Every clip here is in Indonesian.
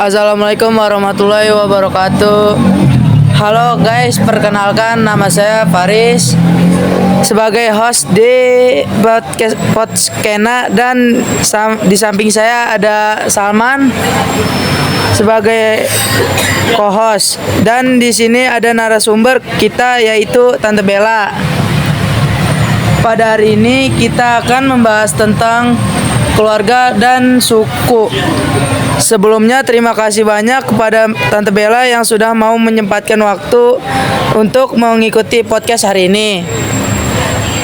Assalamualaikum warahmatullahi wabarakatuh. Halo guys, perkenalkan nama saya Faris sebagai host di podcast Kena, dan di samping saya ada Salman sebagai co-host, dan di sini ada narasumber kita yaitu Tante Bella. Pada hari ini kita akan membahas tentang keluarga dan suku. Sebelumnya terima kasih banyak kepada Tante Bella yang sudah mau menyempatkan waktu untuk mengikuti podcast hari ini.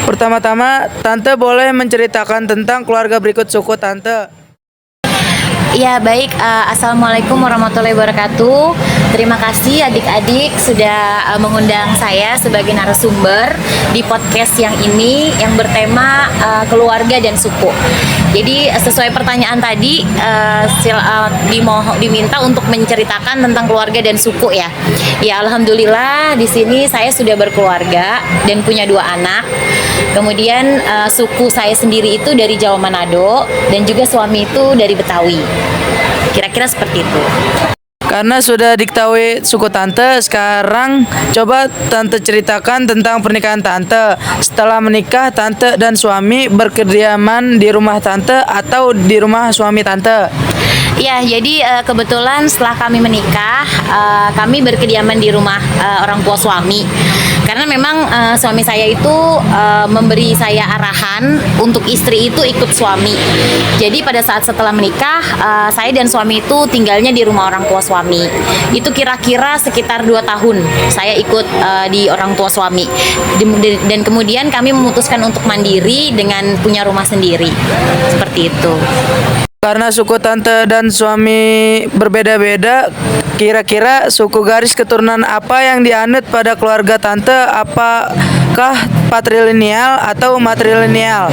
Pertama-tama, Tante boleh menceritakan tentang keluarga berikut suku Tante. Ya baik, Assalamualaikum warahmatullahi wabarakatuh. Terima kasih adik-adik sudah mengundang saya sebagai narasumber di podcast yang ini yang bertema keluarga dan suku. Jadi sesuai pertanyaan tadi, diminta untuk menceritakan tentang keluarga dan suku ya. Ya alhamdulillah di sini saya sudah berkeluarga dan punya 2 anak. Kemudian suku saya sendiri itu dari Jawa Manado dan juga suami itu dari Betawi. Kira-kira seperti itu. Karena sudah diketahui suku Tante, sekarang coba Tante ceritakan tentang pernikahan Tante. Setelah menikah, Tante dan suami berkediaman di rumah Tante atau di rumah suami Tante? Ya, jadi kebetulan setelah kami menikah, kami berkediaman di rumah orang tua suami. Karena memang suami saya itu memberi saya arahan untuk istri itu ikut suami. Jadi pada saat setelah menikah, saya dan suami itu tinggalnya di rumah orang tua suami. Itu kira-kira sekitar 2 tahun saya ikut di orang tua suami. Dan kemudian kami memutuskan untuk mandiri dengan punya rumah sendiri. Seperti itu. Karena suku Tante dan suami berbeda-beda, kira-kira suku garis keturunan apa yang dianut pada keluarga Tante? Apakah patrilineal atau matrilineal?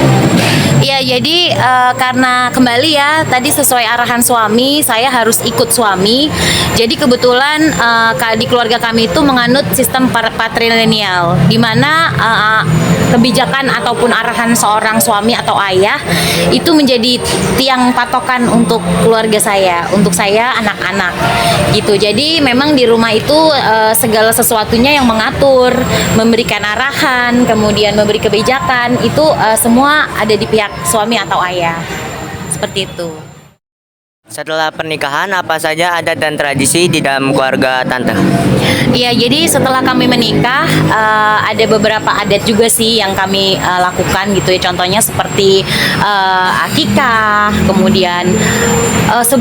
Ya, jadi karena kembali ya tadi sesuai arahan suami, saya harus ikut suami. Jadi kebetulan di keluarga kami itu menganut sistem patrilineal, di mana kebijakan ataupun arahan seorang suami atau ayah itu menjadi tiang patokan untuk keluarga saya, untuk saya anak-anak gitu. Jadi memang di rumah itu segala sesuatunya yang mengatur, memberikan arahan, kemudian memberi kebijakan itu semua ada di pihak suami atau ayah. Seperti itu. Setelah pernikahan, apa saja adat dan tradisi di dalam keluarga Tante? Iya, jadi setelah kami menikah, ada beberapa adat juga sih yang kami lakukan gitu ya. Contohnya seperti akikah, kemudian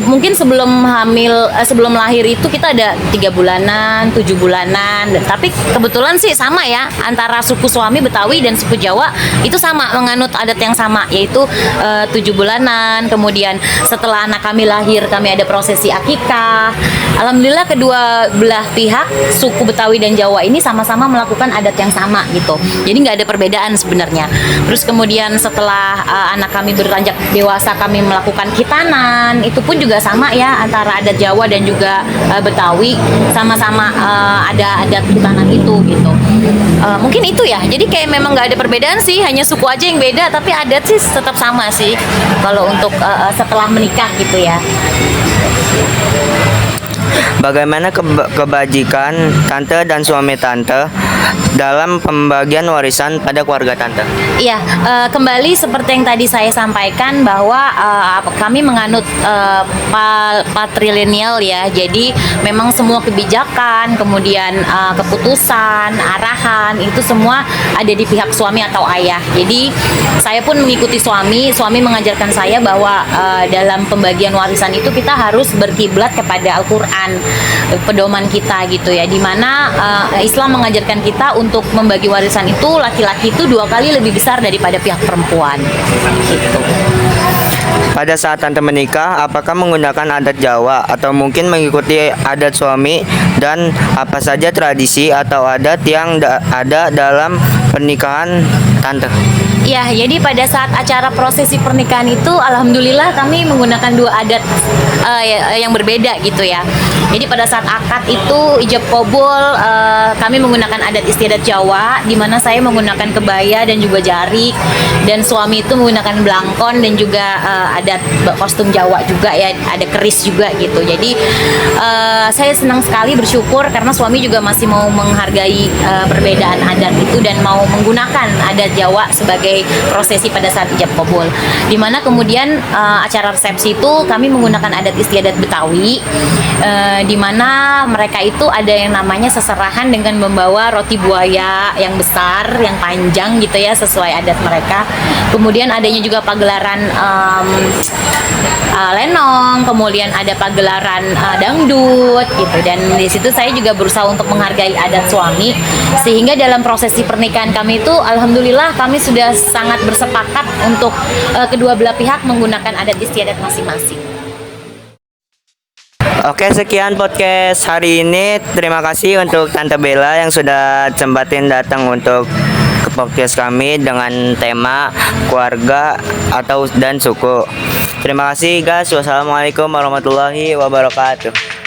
mungkin sebelum hamil, sebelum lahir itu kita ada 3 bulanan, 7 bulanan. Tapi kebetulan sih sama ya, antara suku suami Betawi dan suku Jawa itu sama, menganut adat yang sama, yaitu 7 bulanan. Kemudian setelah anak kami lahir, kami ada prosesi akikah. Alhamdulillah kedua belah pihak suku Betawi dan Jawa ini sama-sama melakukan adat yang sama gitu. Jadi nggak ada perbedaan sebenarnya. Terus kemudian setelah anak kami beranjak dewasa, kami melakukan khitanan. Itu pun juga sama ya, antara adat Jawa dan juga Betawi sama-sama ada adat khitanan itu gitu. Mungkin itu ya. Jadi kayak memang nggak ada perbedaan sih, hanya suku aja yang beda, tapi adat sih tetap sama sih. Kalau untuk setelah menikah gitu ya. Bagaimana kebajikan Tante dan suami Tante dalam pembagian warisan pada keluarga Tante? Iya, kembali seperti yang tadi saya sampaikan bahwa kami menganut patrilineal ya. Jadi memang semua kebijakan, kemudian keputusan, arahan itu semua ada di pihak suami atau ayah. Jadi saya pun mengikuti suami mengajarkan saya bahwa dalam pembagian warisan itu kita harus berkiblat kepada Al-Quran, pedoman kita gitu ya, dimana Islam mengajarkan kita untuk membagi warisan itu laki-laki itu 2 kali lebih besar daripada pihak perempuan gitu. Pada saat Tante menikah, apakah menggunakan adat Jawa atau mungkin mengikuti adat suami, dan apa saja tradisi atau adat yang ada dalam pernikahan Tante? Ya, jadi pada saat acara prosesi pernikahan itu, alhamdulillah kami menggunakan dua adat yang berbeda gitu ya. Jadi pada saat akad itu ijab kabul, kami menggunakan adat istiadat Jawa, di mana saya menggunakan kebaya dan juga jarik, dan suami itu menggunakan belangkon dan juga adat kostum Jawa juga ya, ada keris juga gitu. Jadi saya senang sekali, bersyukur karena suami juga masih mau menghargai perbedaan adat itu dan mau menggunakan adat Jawa sebagai prosesi pada saat ijab kabul. Dimana kemudian acara resepsi itu kami menggunakan adat istiadat Betawi, dimana mereka itu ada yang namanya seserahan dengan membawa roti buaya yang besar, yang panjang gitu ya, sesuai adat mereka. Kemudian adanya juga pagelaran lenong, kemudian ada pagelaran dangdut gitu. Dan di situ saya juga berusaha untuk menghargai adat suami, sehingga dalam prosesi pernikahan kami itu alhamdulillah kami sudah sangat bersepakat untuk kedua belah pihak menggunakan adat istiadat masing-masing. Oke, sekian podcast hari ini. Terima kasih untuk Tante Bella yang sudah sempetin datang untuk ke podcast kami dengan tema keluarga dan suku. Terima kasih guys. Wassalamualaikum warahmatullahi wabarakatuh.